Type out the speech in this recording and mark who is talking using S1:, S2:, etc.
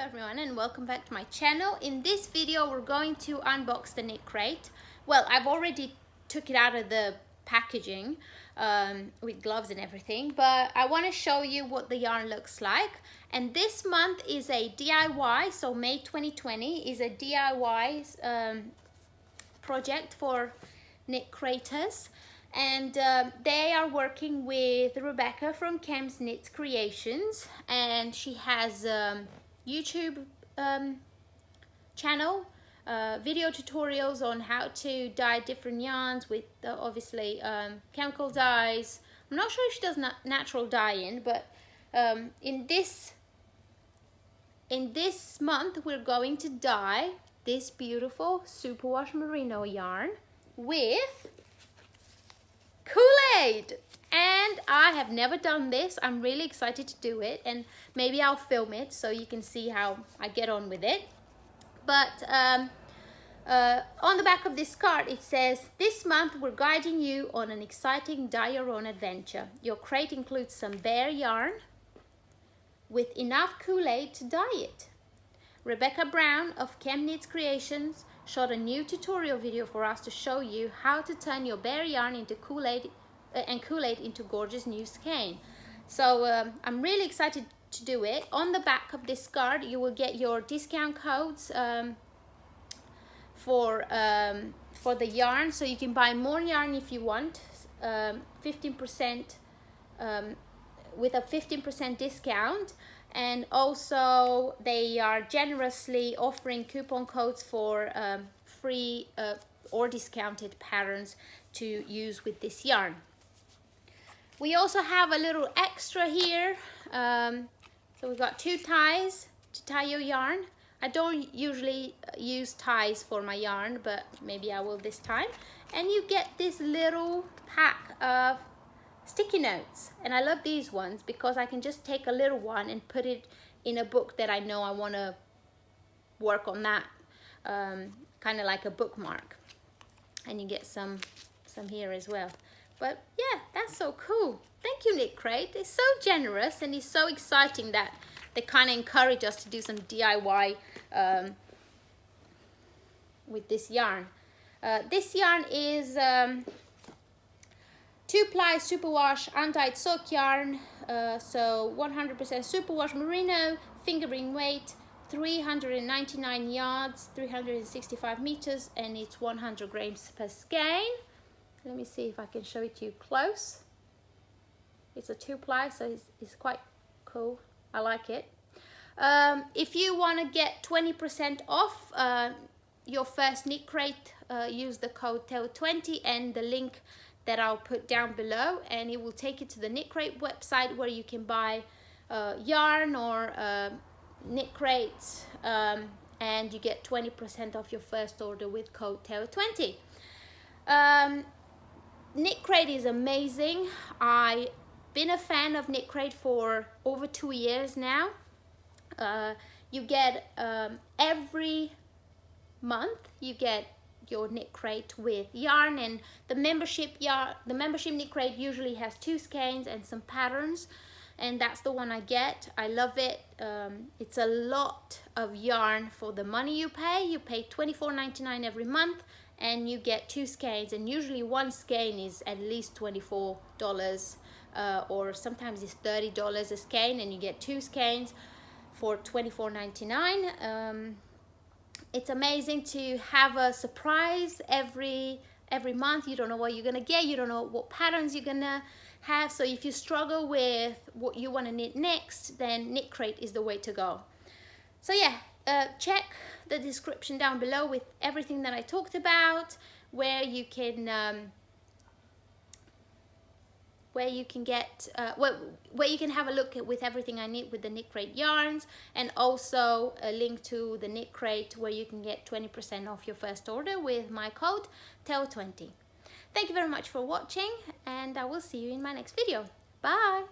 S1: everyone and welcome back to my channel. In this video we're going to unbox the KNITCRATE. Well, I've already took it out of the packaging with gloves and everything, but I want to show you what the yarn looks like. And this month is a DIY, so May 2020 is a DIY project for KNITCRATers. And they are working with Rebecca from Cam's Knits Creations, and she has YouTube channel, video tutorials on how to dye different yarns with obviously chemical dyes. I'm not sure if she does natural dye-in, but in this month we're going to dye this beautiful superwash merino yarn with Kool-Aid. And I have never done this. I'm really excited to do it, and maybe I'll film it so you can see how I get on with it. But on the back of this card it says, this month we're guiding you on an exciting dye your own adventure. Your crate includes some bare yarn with enough Kool-Aid to dye it. Rebecca Brown of Cam Knits Creations shot a new tutorial video for us to show you how to turn your bare yarn into Kool-Aid and Kool-Aid into gorgeous new skein. So I'm really excited to do it. On the back of this card you will get your discount codes for the yarn, so you can buy more yarn if you want, 15% with a 15% discount. And also they are generously offering coupon codes for free or discounted patterns to use with this yarn. We also have a little extra here. So we've got 2 ties to tie your yarn. I don't usually use ties for my yarn, but maybe I will this time. And you get this little pack of sticky notes, and I love these ones because I can just take a little one and put it in a book that I know I want to work on, that kind of like a bookmark. And you get some here as well. But yeah, that's so cool. Thank you, KNITCRATE. It's so generous, and it's so exciting that they kind of encourage us to do some DIY with this yarn. This yarn is 2-ply superwash undyed sock yarn, so 100% superwash merino, fingering weight, 399 yards, 365 meters, and it's 100 grams per skein. Let me see if I can show it to you close. It's a 2-ply, so it's quite cool. I like it. If you want to get 20% off your first KNITCRATE, use the code TEO20 and the link that I'll put down below, and it will take you to the KNITCRATE website where you can buy yarn or KNITCRATEs, and you get 20% off your first order with code TEO20. KNITCRATE is amazing. I've been a fan of KNITCRATE for over 2 years now. You get every month you get your KNITCRATE with yarn, and the membership KNITCRATE usually has 2 skeins and some patterns, and that's the one I get. I love it. It's a lot of yarn for the money you pay. You pay $24.99 every month, and you get 2 skeins, and usually one skein is at least $24 or sometimes it's $30 a skein, and you get 2 skeins for $24.99. It's amazing to have a surprise every month. You don't know what you're gonna get. You don't know what patterns you're gonna have. So if you struggle with what you want to knit next, then KNITCRATE is the way to go. So yeah, check the description down below with everything that I talked about, where you can get where you can have a look at with everything I knit with the KNITCRATE yarns, and also a link to the KNITCRATE where you can get 20% off your first order with my code TEO20. Thank you very much for watching, and I will see you in my next video. Bye!